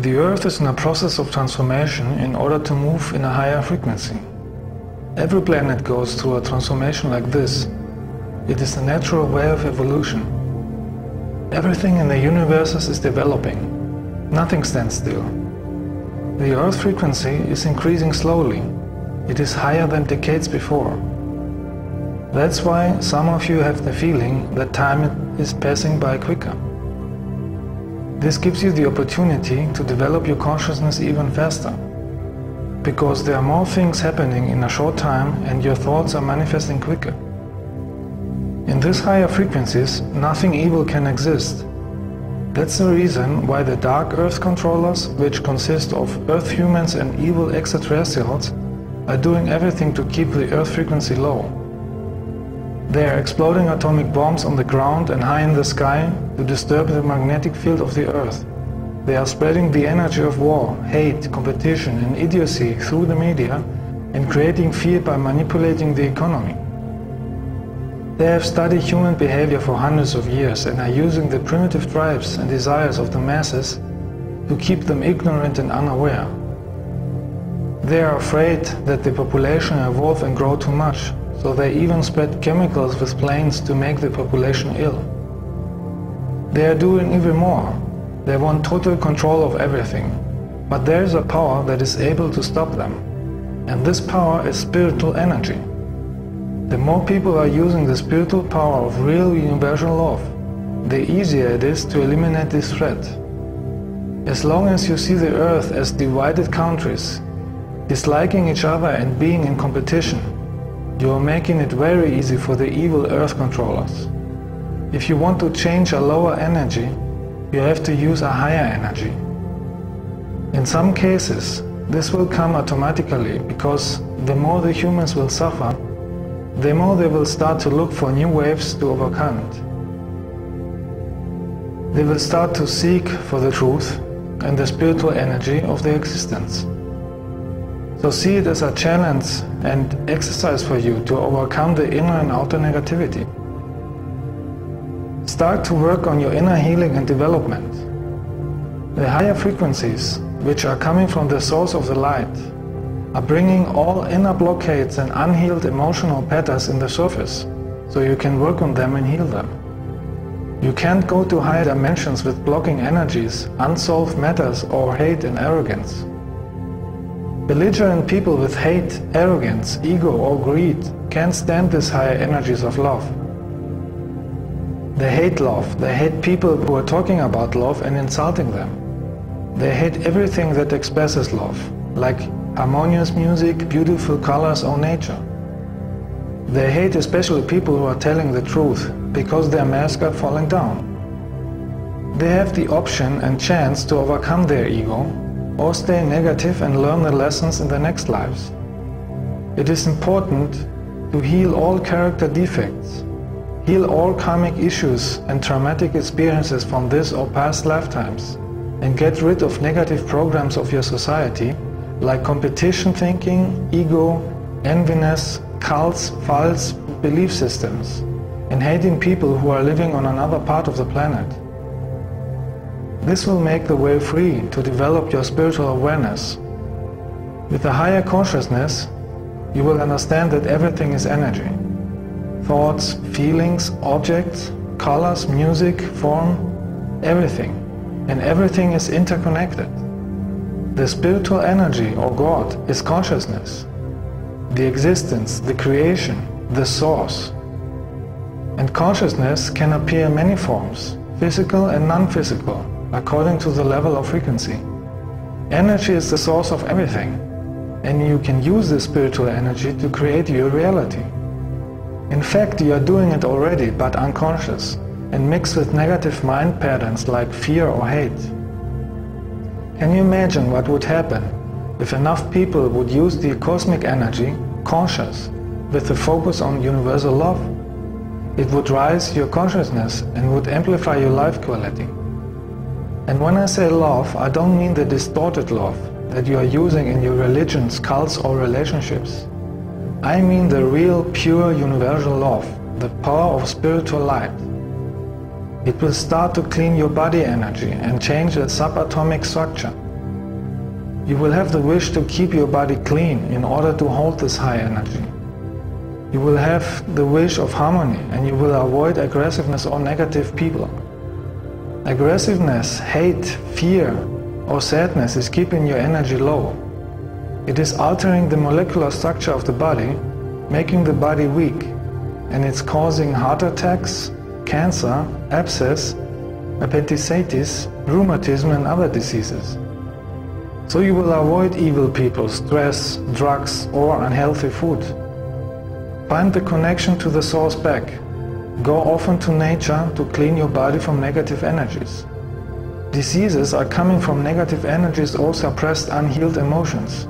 The Earth is in a process of transformation in order to move in a higher frequency. Every planet goes through a transformation like this. It is a natural way of evolution. Everything in the universe is developing. Nothing stands still. The Earth frequency is increasing slowly. It is higher than decades before. That's why some of you have the feeling that time is passing by quicker. This gives you the opportunity to develop your consciousness even faster, because there are more things happening in a short time and your thoughts are manifesting quicker. In these higher frequencies, nothing evil can exist. That's the reason why the Dark Earth controllers, which consist of Earth humans and evil extraterrestrials, are doing everything to keep the Earth frequency low. They are exploding atomic bombs on the ground and high in the sky to disturb the magnetic field of the Earth. They are spreading the energy of war, hate, competition and idiocy through the media and creating fear by manipulating the economy. They have studied human behavior for hundreds of years and are using the primitive drives and desires of the masses to keep them ignorant and unaware. They are afraid that the population evolve and grow too much, so they even spread chemicals with planes to make the population ill. They are doing even more. They want total control of everything. But there is a power that is able to stop them. And this power is spiritual energy. The more people are using the spiritual power of real universal love, the easier it is to eliminate this threat. As long as you see the Earth as divided countries, disliking each other and being in competition, you are making it very easy for the evil Earth controllers. If you want to change a lower energy, you have to use a higher energy. In some cases, this will come automatically because the more the humans will suffer, the more they will start to look for new ways to overcome it. They will start to seek for the truth and the spiritual energy of their existence. So see it as a challenge and exercise for you to overcome the inner and outer negativity. Start to work on your inner healing and development. The higher frequencies, which are coming from the source of the light, are bringing all inner blockades and unhealed emotional patterns in the surface, so you can work on them and heal them. You can't go to higher dimensions with blocking energies, unsolved matters or hate and arrogance. Belligerent people with hate, arrogance, ego or greed can't stand these higher energies of love. They hate love, they hate people who are talking about love and insulting them. They hate everything that expresses love, like harmonious music, beautiful colors or nature. They hate especially people who are telling the truth, because their masks are falling down. They have the option and chance to overcome their ego, or stay negative and learn the lessons in the next lives. It is important to heal all character defects, heal all karmic issues and traumatic experiences from this or past lifetimes, and get rid of negative programs of your society like competition thinking, ego, enviness, cults, false belief systems, and hating people who are living on another part of the planet. This will make the way free to develop your spiritual awareness. With a higher consciousness, you will understand that everything is energy. Thoughts, feelings, objects, colors, music, form, everything. And everything is interconnected. The spiritual energy, or God, is consciousness. The existence, the creation, the source. And consciousness can appear in many forms, physical and non-physical, according to the level of frequency. Energy is the source of everything, and you can use this spiritual energy to create your reality. In fact, you are doing it already, but unconscious, and mixed with negative mind patterns like fear or hate. Can you imagine what would happen if enough people would use the cosmic energy, conscious, with the focus on universal love? It would raise your consciousness and would amplify your life quality. And when I say love, I don't mean the distorted love that you are using in your religions, cults or relationships. I mean the real, pure, universal love, the power of spiritual light. It will start to clean your body energy and change the subatomic structure, You will have the wish to keep your body clean in order to hold this high energy. You will have the wish of harmony, and you will avoid aggressiveness or negative people. Aggressiveness, hate, fear, or sadness is keeping your energy low. It is altering the molecular structure of the body, making the body weak, and it's causing heart attacks, cancer, abscess, appendicitis, rheumatism, and other diseases. So you will avoid evil people, stress, drugs, or unhealthy food. Find the connection to the source back. Go often to nature to clean your body from negative energies. Diseases are coming from negative energies or suppressed unhealed emotions.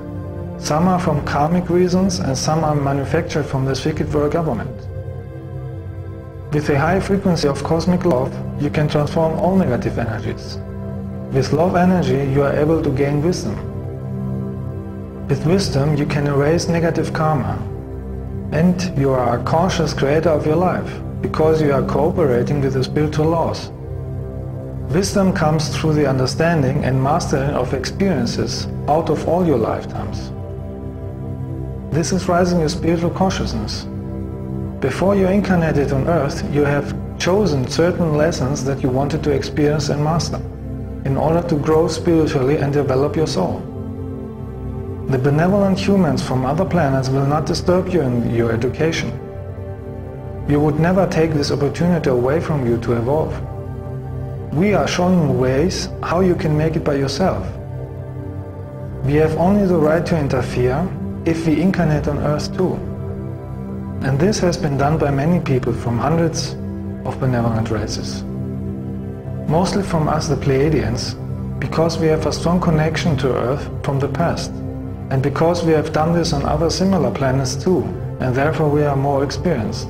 Some are from karmic reasons and some are manufactured from the secret world government. With a high frequency of cosmic love, you can transform all negative energies. With love energy, you are able to gain wisdom. With wisdom, you can erase negative karma. And you are a conscious creator of your life, because you are cooperating with the spiritual laws. Wisdom comes through the understanding and mastering of experiences out of all your lifetimes. This is rising your spiritual consciousness. Before you incarnated on earth, you have chosen certain lessons that you wanted to experience and master, in order to grow spiritually and develop your soul. The benevolent humans from other planets will not disturb you in your education. You would never take this opportunity away from you to evolve. We are showing you ways how you can make it by yourself. We have only the right to interfere if we incarnate on earth too. And this has been done by many people from hundreds of benevolent races. Mostly from us, the Pleiadians, because we have a strong connection to Earth from the past, and because we have done this on other similar planets too, and therefore we are more experienced.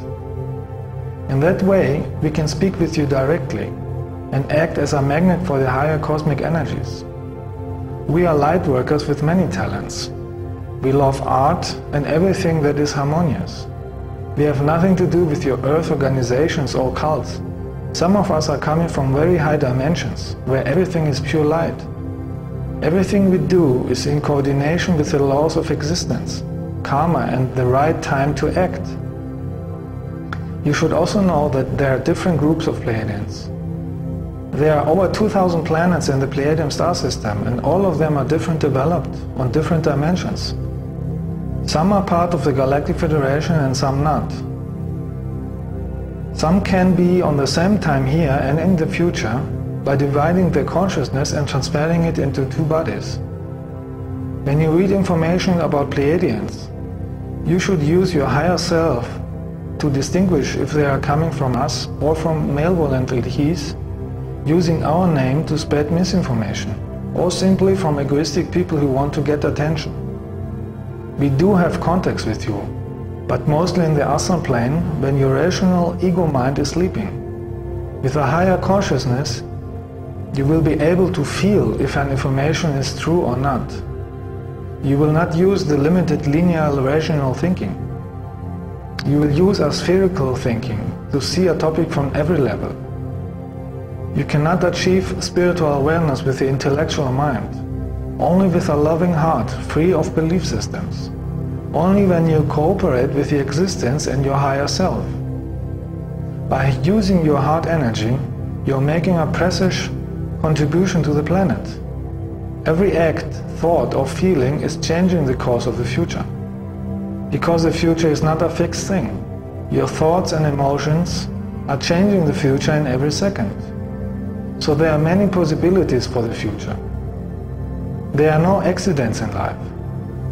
In that way, we can speak with you directly and act as a magnet for the higher cosmic energies. We are light workers with many talents. We love art and everything that is harmonious. We have nothing to do with your Earth organizations or cults. Some of us are coming from very high dimensions, where everything is pure light. Everything we do is in coordination with the laws of existence, karma, and the right time to act. You should also know that there are different groups of Pleiadians. There are over 2,000 planets in the Pleiadian star system, and all of them are different developed on different dimensions. Some are part of the Galactic Federation and some not. Some can be on the same time here and in the future by dividing their consciousness and transferring it into two bodies. When you read information about Pleiadians, you should use your higher self to distinguish if they are coming from us or from malevolent entities, using our name to spread misinformation, or simply from egoistic people who want to get attention. We do have contacts with you, but mostly in the astral plane when your rational ego mind is sleeping. With a higher consciousness, you will be able to feel if an information is true or not. You will not use the limited linear rational thinking. You will use a spherical thinking to see a topic from every level. You cannot achieve spiritual awareness with the intellectual mind, only with a loving heart free of belief systems. Only when you cooperate with the existence and your higher self. By using your heart energy, you're making a precious contribution to the planet. Every act, thought or feeling is changing the course of the future. Because the future is not a fixed thing. Your thoughts and emotions are changing the future in every second. So there are many possibilities for the future. There are no accidents in life.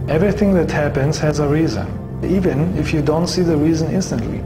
Everything that happens has a reason, even if you don't see the reason instantly.